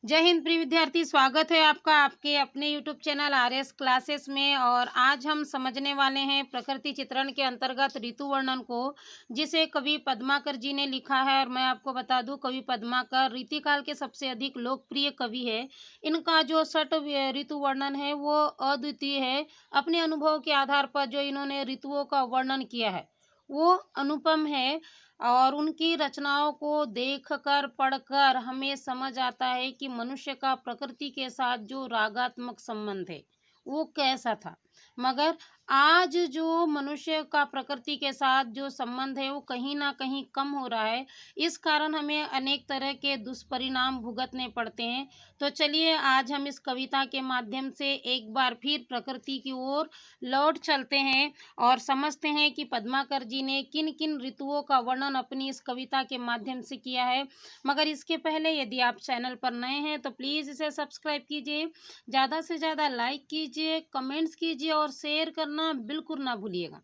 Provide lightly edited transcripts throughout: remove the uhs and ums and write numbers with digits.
जय हिंद प्रिय विद्यार्थी, स्वागत है आपका आपके अपने YouTube चैनल आरएस क्लासेस में। और आज हम समझने वाले हैं प्रकृति चित्रण के अंतर्गत ऋतु वर्णन को, जिसे कवि पद्माकर जी ने लिखा है। और मैं आपको बता दूं, कवि पद्माकर रीतिकाल के सबसे अधिक लोकप्रिय कवि है। इनका जो ऋतु वर्णन है वो अद्वितीय है। अपने अनुभव के आधार पर जो इन्होंने ऋतुओं का वर्णन किया है वो अनुपम है। और उनकी रचनाओं को देखकर पढ़कर हमें समझ आता है कि मनुष्य का प्रकृति के साथ जो रागात्मक संबंध है वो कैसा था। मगर आज जो मनुष्य का प्रकृति के साथ जो संबंध है वो कहीं ना कहीं कम हो रहा है। इस कारण हमें अनेक तरह के दुष्परिणाम भुगतने पड़ते हैं। तो चलिए आज हम इस कविता के माध्यम से एक बार फिर प्रकृति की ओर लौट चलते हैं और समझते हैं कि पद्माकर जी ने किन किन ऋतुओं का वर्णन अपनी इस कविता के माध्यम से किया है। मगर इसके पहले यदि आप चैनल पर नए हैं तो प्लीज़ इसे सब्सक्राइब कीजिए, ज़्यादा से ज़्यादा लाइक कीजिए, कमेंट्स कीजिए और शेयर करना बिल्कुल ना भूलिएगा।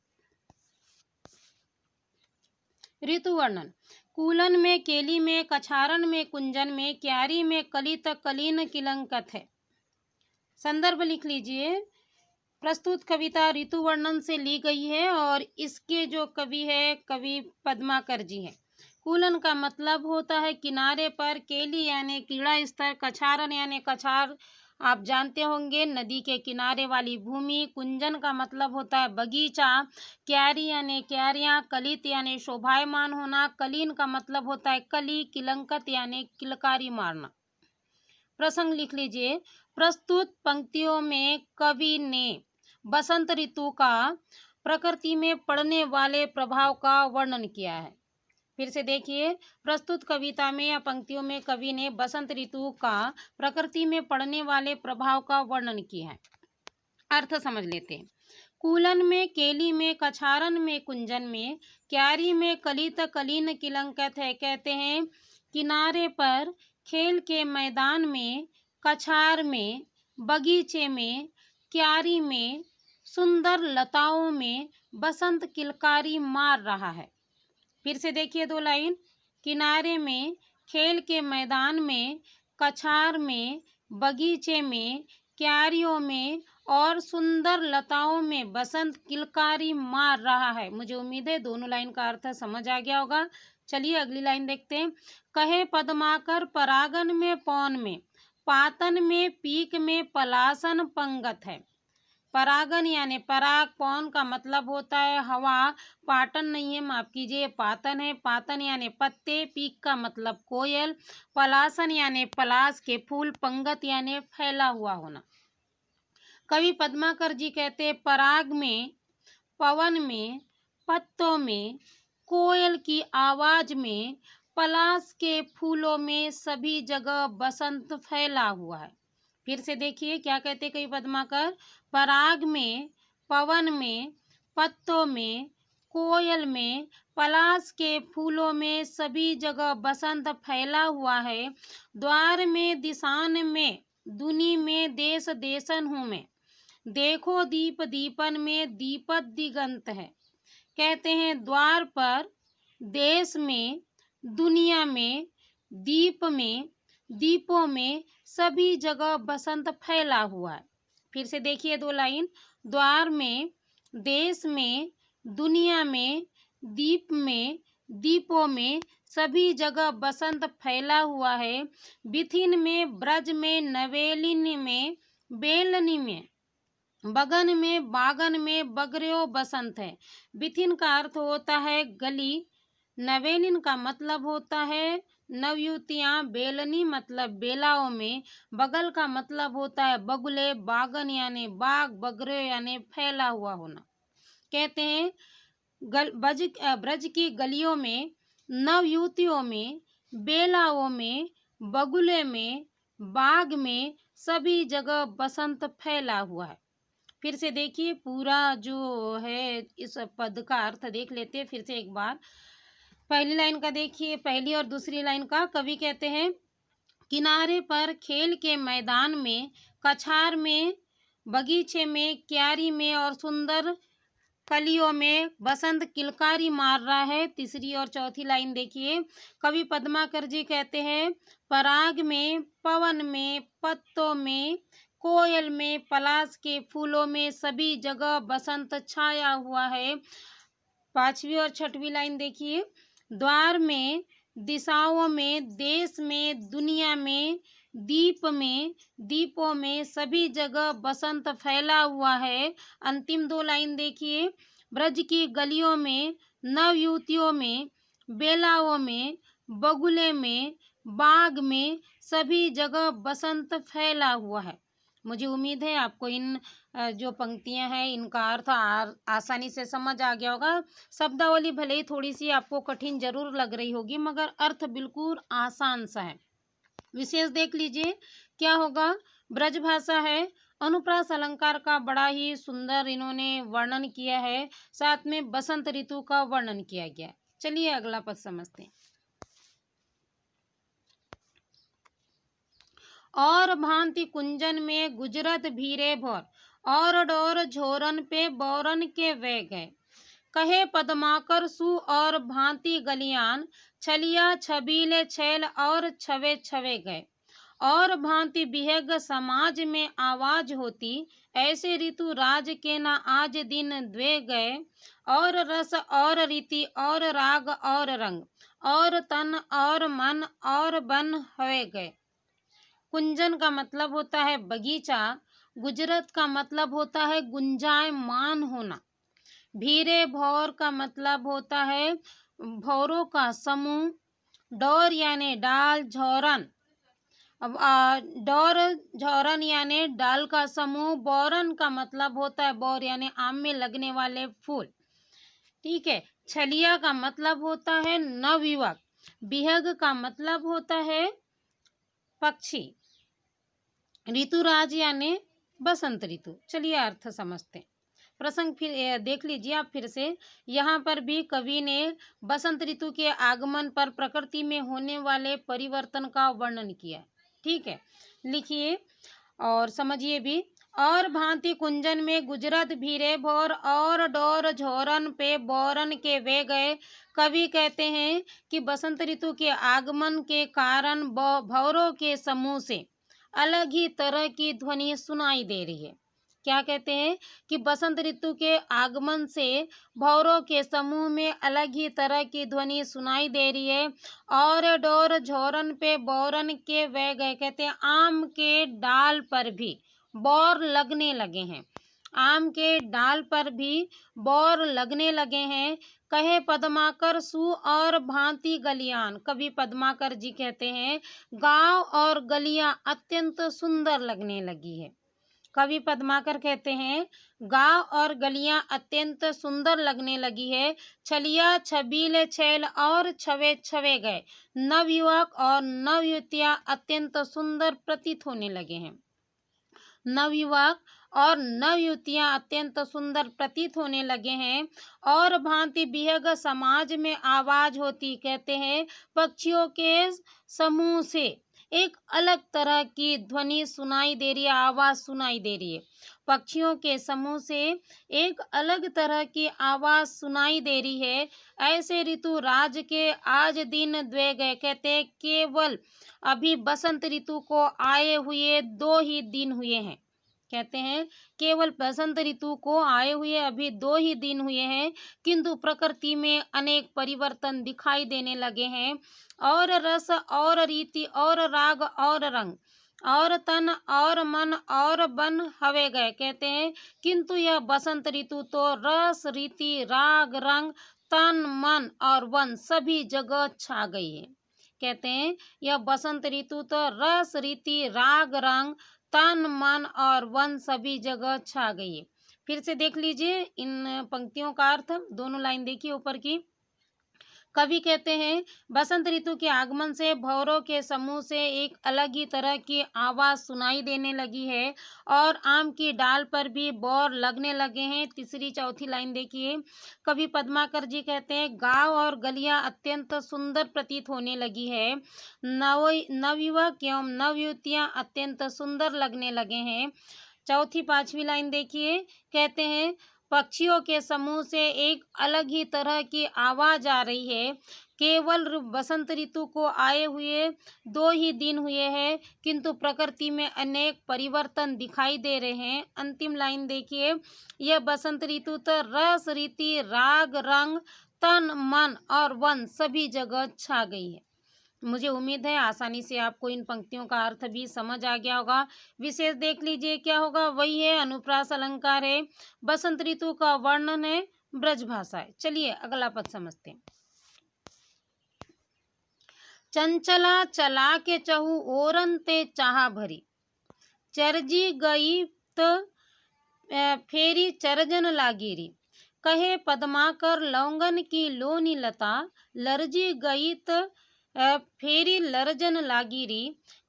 ऋतु वर्णन। कूलन में, केली में, कछारन में, कुंजन में, क्यारी में, कलित कलीन किलंकत है। संदर्भ लिख लीजिए। प्रस्तुत कविता ऋतु वर्णन से ली गई है और इसके जो कवि है कवि पद्माकर जी हैं। कूलन का मतलब होता है किनारे पर, केली यानी कीड़ा स्तर, कछारन यानी कछार आप जानते होंगे नदी के किनारे वाली भूमि, कुंजन का मतलब होता है बगीचा, क्यारी यानी क्यारियां, कलित यानी शोभायमान होना, कलीन का मतलब होता है कली, किलंकत यानी किलकारी मारना। प्रसंग लिख लीजिए। प्रस्तुत पंक्तियों में कवि ने बसंत ऋतु का प्रकृति में पड़ने वाले प्रभाव का वर्णन किया है। फिर से देखिए, प्रस्तुत कविता में या पंक्तियों में कवि ने बसंत ऋतु का प्रकृति में पड़ने वाले प्रभाव का वर्णन किया है। अर्थ समझ लेते हैं। कूलन में, केली में, कछारन में, कुंजन में, क्यारी में, कलित कलीन किलंकत है। कहते हैं किनारे पर, खेल के मैदान में, कछार में, बगीचे में, क्यारी में, सुंदर लताओं में बसंत किलकारी मार रहा है। फिर से देखिए दो लाइन। किनारे में, खेल के मैदान में, कछार में, बगीचे में, क्यारियों में और सुंदर लताओं में बसंत किलकारी मार रहा है। मुझे उम्मीद है दोनों लाइन का अर्थ समझ आ गया होगा। चलिए अगली लाइन देखते हैं। कहे पद्माकर परागन में, पौन में, पातन में, पीक में, पलासन पंगत है। परागन यानी पराग, पौन का मतलब होता है हवा, पाटन नहीं है माफ कीजिए पातन है। पातन यानी पत्ते, पीक का मतलब कोयल, पलासन यानी पलास के फूल, पंगत यानी फैला हुआ होना। कवि पद्माकर जी कहते हैं पराग में, पवन में, पत्तों में, कोयल की आवाज में, पलास के फूलों में सभी जगह बसंत फैला हुआ है। फिर से देखिए क्या कहते कवि पद्माकर। पराग में, पवन में, पत्तों में, कोयल में, पलास के फूलों में सभी जगह बसंत फैला हुआ है। द्वार में, दिशान में, दुनी में, देश देशन हूँ मैं, देखो दीप दीपन में, दीपत दिगंत है। कहते हैं द्वार पर, देश में, दुनिया में, दीप में, दीपों में सभी जगह बसंत फैला हुआ है। फिर से देखिए दो लाइन। द्वार में, देश में, दुनिया में, दीप में, दीपों में सभी जगह बसंत फैला हुआ है। बिथिन में, ब्रज में, नवेलिन में, बेलनी में, बगन में, बागन में बगर्यो बसंत है। बिथिन का अर्थ होता है गली, नवेलिन का मतलब होता है नवयुतियाँ, बेलनी मतलब बेलाओं में, बगल का मतलब होता है बगुले, बागन यानी बाग, बगरे यानी फैला हुआ होना। कहते हैं ब्रज की गलियों में, नवयुतियों में, बेलाओं में, बगुले में, बाग में सभी जगह बसंत फैला हुआ है। फिर से देखिए पूरा जो है इस पद का अर्थ देख लेते हैं फिर से एक बार। पहली लाइन का देखिए, पहली और दूसरी लाइन का। कवि कहते हैं किनारे पर, खेल के मैदान में, कछार में, बगीचे में, क्यारी में और सुंदर कलियों में बसंत किलकारी मार रहा है। तीसरी और चौथी लाइन देखिए, कवि पद्माकर जी कहते हैं, पराग में, पवन में, पत्तों में, कोयल में, पलाश के फूलों में, सभी जगह बसंत छाया हुआ है। पांचवी और छठवीं लाइन देखिए, द्वार में, दिशाओं में, देश में, दुनिया में, दीप में, दीपों में, सभी जगह बसंत फैला हुआ है। अंतिम दो लाइन देखिए, ब्रज की गलियों में, नव युवतियों में, बेलाओं में, बगुले में, बाग में, सभी जगह बसंत फैला हुआ है। मुझे उम्मीद है आपको इन जो पंक्तियां हैं इनका अर्थ आसानी से समझ आ गया होगा। शब्दावली भले ही थोड़ी सी आपको कठिन जरूर लग रही होगी, मगर अर्थ बिल्कुल आसान सा है। विशेष देख लीजिए क्या होगा, ब्रज भाषा है, अनुप्रास अलंकार का बड़ा ही सुंदर इन्होंने वर्णन किया है, साथ में बसंत ऋतु का वर्णन किया गया। चलिए अगला पद समझते हैं। और भांति कुंजन में गुजरत भीरे भोर, और डोर झोरन पे बोरन के वे गए। कहे पद्माकर सु और भांति गलियान, छलिया छबीले छैल और छवे छवे गए। और भांति बिहग समाज में आवाज होती, ऐसे ऋतु राज के न आज दिन द्वे गए। और रस और रीति और राग और रंग, और तन और मन और बन हुए गए। कुंजन का मतलब होता है बगीचा, गुजरत का मतलब होता है गुंजायमान होना, भीरे भौर का मतलब होता है भौरों का समूह, डोर यानी डाल, झौरन डोर झौरन यानी डाल का समूह, बोरन का मतलब होता है बोर यानी आम में लगने वाले फूल। ठीक है, छलिया का मतलब होता है नवयुवक, बिहग का मतलब होता है पक्षी, ऋतुराज यानी बसंत ऋतु। चलिए अर्थ समझते हैं। प्रसंग फिर देख लीजिए आप फिर से। यहाँ पर भी कवि ने बसंत ऋतु के आगमन पर प्रकृति में होने वाले परिवर्तन का वर्णन किया। ठीक है, लिखिए और समझिए भी। और भांति कुंजन में गुजरत भीरे भोर, और डोर झोरन पे बोरन के वे गए। कवि कहते हैं कि बसंत ऋतु के आगमन के कारण भौरों के समूह से अलग ही तरह की ध्वनि सुनाई दे रही है। क्या कहते हैं कि बसंत ऋतु के आगमन से भौरों के समूह में अलग ही तरह की ध्वनि सुनाई दे रही है। और डोर झोरन पे बोरन के वे गए, कहते हैं आम के डाल पर भी बोर लगने लगे हैं, आम के डाल पर भी बोर लगने लगे हैं। कहे पद्माकर सु और भांति गलियान, कवि पद्माकर जी कहते हैं गांव और गलियां अत्यंत सुंदर लगने लगी है। कवि पद्माकर कहते हैं गांव और गलियां अत्यंत सुंदर लगने लगी है। छलिया छबीले छैल और छवे छवे गए। नवयुवक और नवयुवतियां अत्यंत सुंदर प्रतीत होने लगे हैं। नवयुवक और नवयुवतियां अत्यंत सुंदर प्रतीत होने लगे हैं। और भांति बिहग समाज में आवाज होती, कहते हैं पक्षियों के समूह से एक अलग तरह की ध्वनि सुनाई दे रही है, आवाज सुनाई दे रही है। पक्षियों के समूह से एक अलग तरह की आवाज सुनाई दे रही है। ऐसे ऋतु राज के आज दिन द्वे गए, कहते हैं केवल अभी बसंत ऋतु को आए हुए 2 ही दिन हुए हैं। कहते हैं केवल बसंत ऋतु को आए हुए अभी 2 ही दिन हुए हैं, किंतु प्रकृति में अनेक परिवर्तन दिखाई देने लगे हैं। और रस और रीति और राग और रंग और तन और मन और बन हवे गए, कहते हैं किंतु यह बसंत ऋतु तो रस रीति राग रंग तन मन और वन सभी जगह छा गई है। कहते हैं यह बसंत ऋतु तो रस रीति राग रंग तन मन और वन सभी जगह छा गई है। फिर से देख लीजिए इन पंक्तियों का अर्थ, दोनों लाइन देखिए ऊपर की। कवि कहते हैं बसंत ऋतु के आगमन से भौरों के समूह से एक अलग ही तरह की आवाज सुनाई देने लगी है और आम की डाल पर भी बोर लगने लगे हैं। तीसरी चौथी लाइन देखिए। कवि पद्माकर जी कहते हैं गांव और गलियां अत्यंत सुंदर प्रतीत होने लगी है। नवयुवक एवं नवयुवतियां अत्यंत सुंदर लगने लगे हैं। चौथी पांचवी लाइन देखिए, कहते हैं पक्षियों के समूह से एक अलग ही तरह की आवाज आ रही है। केवल बसंत ऋतु को आए हुए 2 ही दिन हुए हैं, किंतु प्रकृति में अनेक परिवर्तन दिखाई दे रहे हैं। अंतिम लाइन देखिए, यह बसंत ऋतु तो रस, रीति, राग, रंग, तन, मन और वन सभी जगह छा गई है। मुझे उम्मीद है आसानी से आपको इन पंक्तियों का अर्थ भी समझ आ गया होगा। विशेष देख लीजिए क्या होगा, वही है अनुप्रास अलंकार है, बसंत ऋतु का वर्णन है, ब्रज भाषा है। चलिए अगला पद समझते हैं। चंचला चला के चहु ओरन ते चाहा भरी, चरजी गई तो फेरी चरजन लागिरी, कहे पद्माकर लौंगन की लोनी लता, लरजी गई तो फेरी लरजन लागिरी,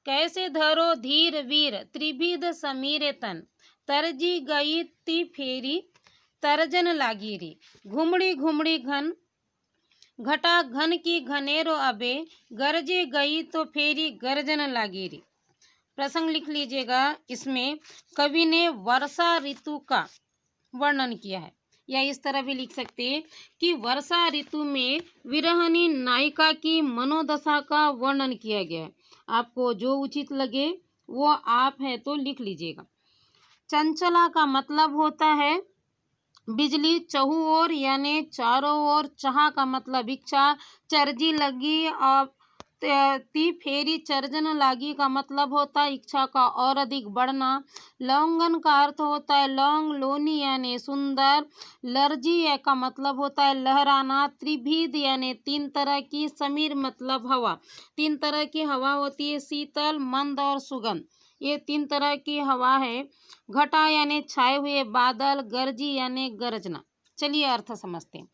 कैसे धरो धीर वीर त्रिविध समीरे तन, तरजी गई ती फेरी तरजन लागिरी, घुमड़ी घुमड़ी घन घटा घन की घनेरो अबे, गरजे गई तो फेरी गर्जन लागिरी। प्रसंग लिख लीजिएगा। इसमें कवि ने वर्षा ऋतु का वर्णन किया है, या इस तरह भी लिख सकते हैं कि वर्षा ऋतु में विरहनी नायिका की मनोदशा का वर्णन किया गया है। आपको जो उचित लगे वो आप है तो लिख लीजिएगा। चंचला का मतलब होता है बिजली, चहु ओर यानी चारों ओर, चाह का मतलब इच्छा, चरजी लगी और ती फेरी चर्जन लागी का मतलब होता है इच्छा का और अधिक बढ़ना। लौंगन का अर्थ होता है लौंग, लोनी यानी सुंदर, लर्जी का मतलब होता है लहराना, त्रिविध यानी 3 तरह की, समीर मतलब हवा। 3 तरह की हवा होती है, शीतल, मंद और सुगंध, ये 3 तरह की हवा है। घटा यानी छाए हुए बादल, गरजी यानी गरजना। चलिए अर्थ समझते हैं।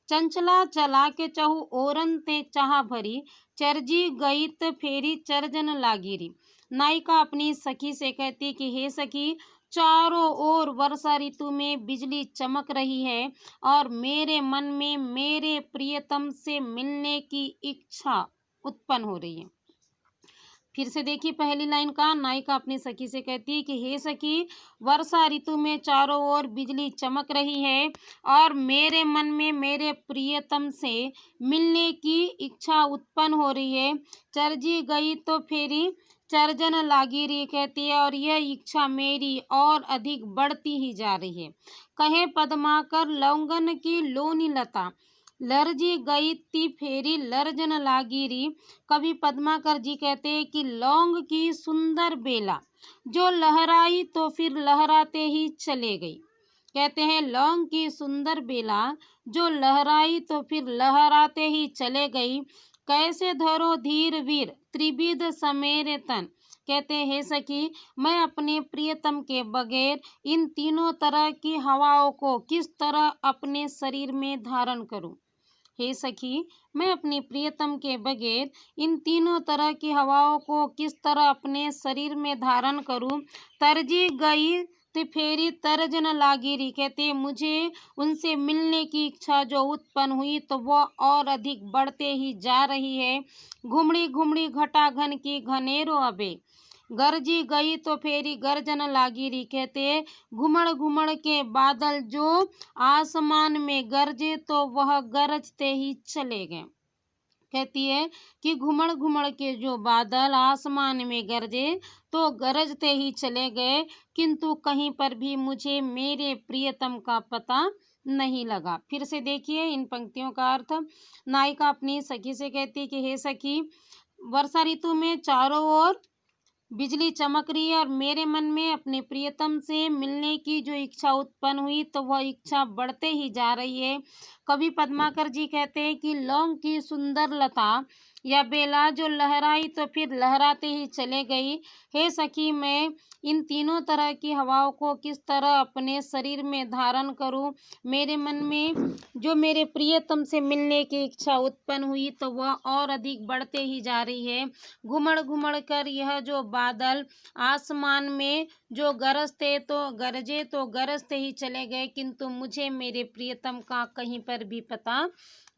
चंचला चला के चहु ओरन ते चाह भरी, चरजी गई त फेरी चरजन लागिरी। नायिका अपनी सखी से कहती कि हे सखी, चारों ओर वर्षा ऋतु में बिजली चमक रही है और मेरे मन में मेरे प्रियतम से मिलने की इच्छा उत्पन्न हो रही है। फिर से देखिए पहली लाइन का, नायिका अपनी सखी से कहती है कि हे सखी, वर्षा ऋतु में चारों ओर बिजली चमक रही है और मेरे मन में मेरे प्रियतम से मिलने की इच्छा उत्पन्न हो रही है। चरजी गई तो फेरी चरजन लागी रही कहती है, और यह इच्छा मेरी और अधिक बढ़ती ही जा रही है। कहे पद्माकर लौंगन की लोनी लता, लरजी गई ती फेरी लरजन लागिरी। कवि पद्माकर जी कहते हैं कि लौंग की सुंदर बेला जो लहराई तो फिर लहराते ही चले गई। कहते हैं लौंग की सुंदर बेला जो लहराई तो फिर लहराते ही चले गई, कैसे धरो धीर वीर त्रिविध समेरे तन। कहते हैं हे सखी, मैं अपने प्रियतम के बगैर इन तीनों तरह की हवाओं को किस तरह अपने शरीर में धारण करूं। हे सखी, मैं अपनी प्रियतम के बगैर इन तीनों तरह की हवाओं को किस तरह अपने शरीर में धारण करूं। तरजी गई तो फेरी तरजन लागिरी। कहते मुझे उनसे मिलने की इच्छा जो उत्पन्न हुई तो वह और अधिक बढ़ते ही जा रही है। घुमड़ी घुमड़ी घटा घन की घनेरो अबे, गरजी गई तो फेरी गर्जन लागिरी। कहते घुमड़ घुमड़ के बादल जो आसमान में गरजे तो वह गरजते ही चले गए। कहती है कि घुमड़ घुमड़ के जो बादल आसमान में गरजे तो गरजते ही चले गए, किंतु कहीं पर भी मुझे मेरे प्रियतम का पता नहीं लगा। फिर से देखिए इन पंक्तियों का अर्थ। नायिका अपनी सखी से कहती कि हे सखी, वर्षा ऋतु में चारों ओर बिजली चमक रही है और मेरे मन में अपने प्रियतम से मिलने की जो इच्छा उत्पन्न हुई तो वह इच्छा बढ़ते ही जा रही है। कवि पद्माकर जी कहते हैं कि लौंग की सुंदर लता या बेला जो लहराई तो फिर लहराते ही चले गई। हे सखी, मैं इन तीनों तरह की हवाओं को किस तरह अपने शरीर में धारण करूं। मेरे मन में जो मेरे प्रियतम से मिलने की इच्छा उत्पन्न हुई तो वह और अधिक बढ़ते ही जा रही है। घुमड़ घुमड़ कर यह जो बादल आसमान में जो गरजते तो गरजते ही चले गए, किंतु मुझे मेरे प्रियतम का कहीं पर भी पता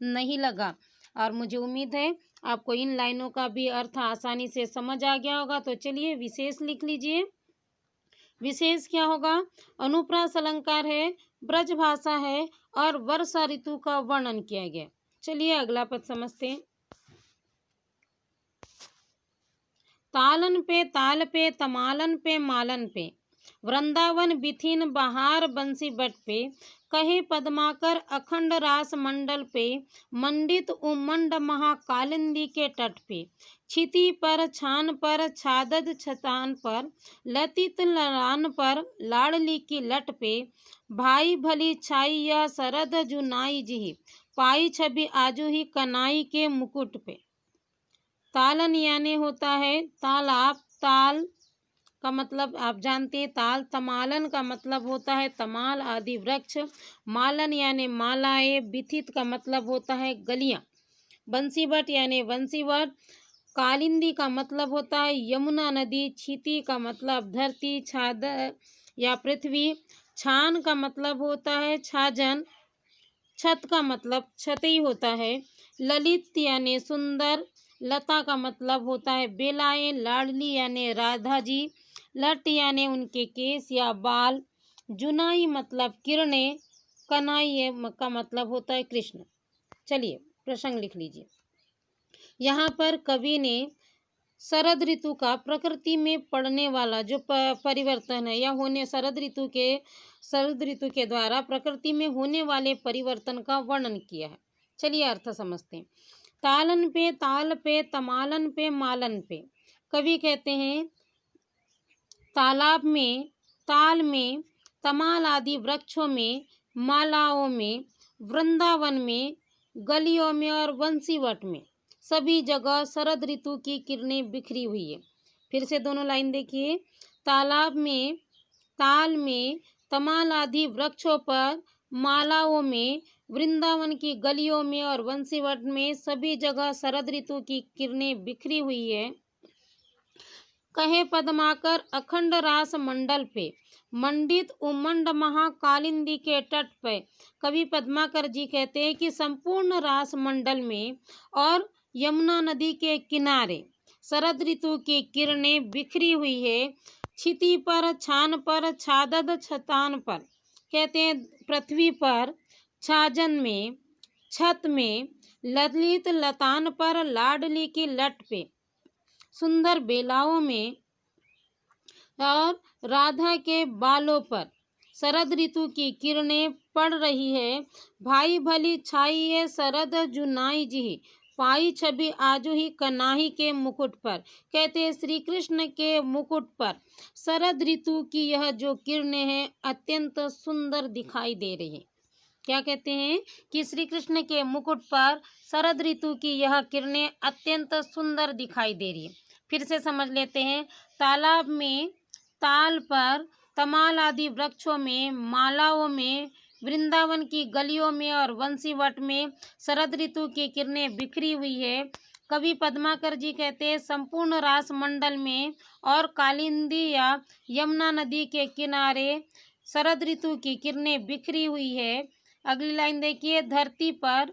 नहीं लगा। और मुझे उम्मीद है आपको इन लाइनों का भी अर्थ आसानी से समझ आ गया होगा। तो चलिए विशेष लिख लीजिए। विशेष क्या होगा? अनुप्रास अलंकार है ब्रज भाषा है और वर्षा ऋतु का वर्णन किया गया। चलिए अगला पद समझते हैं। तालन पे ताल पे तमालन पे मालन पे, वृंदावन बिथिन बहार बंसी बट पे, कहे पद्माकर अखंड रास मंडल पे, मंडित उमंड महाकालिंदी के तट पे, छिति पर छान पर छादद छतान पर, लतित ललान पर लाडली की लट पे, भाई भली छाई यह सरद जुनाई जी, पाई छवि आजू ही कनाई के मुकुट पे। तालन यानी होता है तालाब, ताल का मतलब आप जानते हैं ताल, तमालन का मतलब होता है तमाल आदि वृक्ष, मालन यानी मालाएं, बिथित का मतलब होता है गलियां, बंसीवट यानी बंसीवट, कालिंदी का मतलब होता है यमुना नदी, छीति का मतलब धरती, छाद या पृथ्वी, छान का मतलब होता है छाजन, छत का मतलब छतई होता है, ललित यानी सुंदर, लता का मतलब होता है बेलाएं, लाडली यानी राधा जी, लट यानी उनके केस या बाल, जुनाई मतलब किरणें, कनाई का मतलब होता है कृष्ण। चलिए प्रसंग लिख लीजिए। यहाँ पर कवि ने शरद ऋतु का प्रकृति में पड़ने वाला जो परिवर्तन है या होने शरद ऋतु के द्वारा प्रकृति में होने वाले परिवर्तन का वर्णन किया है। चलिए अर्थ समझते हैं। तालन पे ताल पे तमालन पे मालन पे, कवि कहते हैं तालाब में, ताल में, तमाल आदि वृक्षों में, मालाओं में, वृंदावन में, गलियों में और बंसीवट में सभी जगह शरद ऋतु की किरणें बिखरी हुई है। फिर से दोनों लाइन देखिए। तालाब में, ताल में, तमाल आदि वृक्षों पर, मालाओं में, वृंदावन की गलियों में और बंसीवट में सभी जगह शरद ऋतु की किरणें बिखरी हुई है। कहे पद्माकर अखंड रास मंडल पे, मंडित उमंड महाकालिंदी के तट पे, कवि पद्माकर जी कहते हैं कि संपूर्ण रास मंडल में और यमुना नदी के किनारे शरद ऋतु की किरणें बिखरी हुई है। छिति पर छान पर छादद छतान पर, कहते हैं पृथ्वी पर, छाजन में, छत में, ललित लतान पर, लाडली की लट पे, सुंदर बेलाओं में और राधा के बालों पर शरद ऋतु की किरणें पड़ रही है। भाई भली छाई है शरद जुनाई जी, पाई छवि आजू ही कनाही के मुकुट पर, कहते हैं श्री कृष्ण के मुकुट पर शरद ऋतु की यह जो किरणें हैं अत्यंत सुंदर दिखाई दे रही है। क्या कहते हैं कि श्री कृष्ण के मुकुट पर शरद ऋतु की यह किरणें अत्यंत सुंदर दिखाई दे रही है। फिर से समझ लेते हैं। तालाब में, ताल पर, तमाल आदि वृक्षों में, मालाओं में, वृंदावन की गलियों में और बंसीवट में शरद ऋतु की किरणें बिखरी हुई है। कवि पद्माकर जी कहते हैं संपूर्ण रास मंडल में और कालिंदी या यमुना नदी के किनारे शरद ऋतु की किरणें बिखरी हुई है। अगली लाइन देखिए। धरती पर,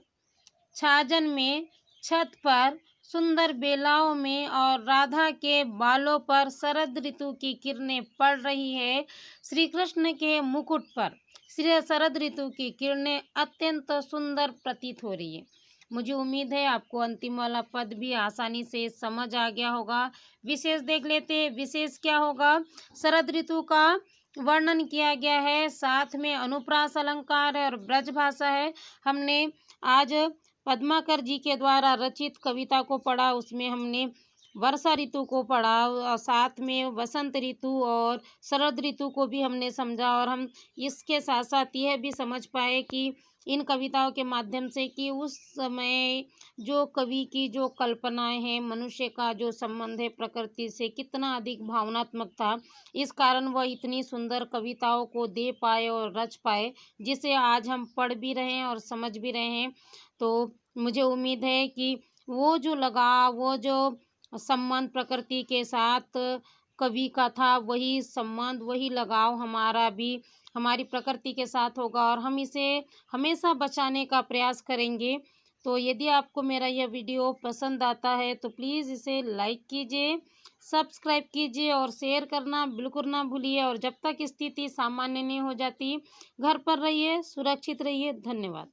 छाजन में, छत पर, सुंदर बेलाओं में और राधा के बालों पर शरद ऋतु की किरणें पड़ रही है। श्री कृष्ण के मुकुट पर श्री शरद ऋतु की किरणें अत्यंत सुंदर प्रतीत हो रही है। मुझे उम्मीद है आपको अंतिम वाला पद भी आसानी से समझ आ गया होगा। विशेष देख लेते हैं। विशेष क्या होगा? शरद ऋतु का वर्णन किया गया है, साथ में अनुप्रास अलंकार है और ब्रज भाषा है। हमने आज पद्माकर जी के द्वारा रचित कविता को पढ़ा, उसमें हमने वर्षा ऋतु को पढ़ा और साथ में वसंत ऋतु और शरद ऋतु को भी हमने समझा। और हम इसके साथ साथ यह भी समझ पाए कि इन कविताओं के माध्यम से कि उस समय जो कवि की जो कल्पनाएं हैं, मनुष्य का जो संबंध है प्रकृति से कितना अधिक भावनात्मक था, इस कारण वह इतनी सुंदर कविताओं को दे पाए और रच पाए, जिसे आज हम पढ़ भी रहे हैं और समझ भी रहे हैं। तो मुझे उम्मीद है कि वो जो लगाव, वो जो संबंध प्रकृति के साथ कवि का था, वही संबंध, वही लगाव हमारा भी हमारी प्रकृति के साथ होगा और हम इसे हमेशा बचाने का प्रयास करेंगे। तो यदि आपको मेरा यह वीडियो पसंद आता है तो प्लीज़ इसे लाइक कीजिए, सब्सक्राइब कीजिए और शेयर करना बिल्कुल ना भूलिए। और जब तक स्थिति सामान्य नहीं हो जाती, घर पर रहिए, सुरक्षित रहिए। धन्यवाद।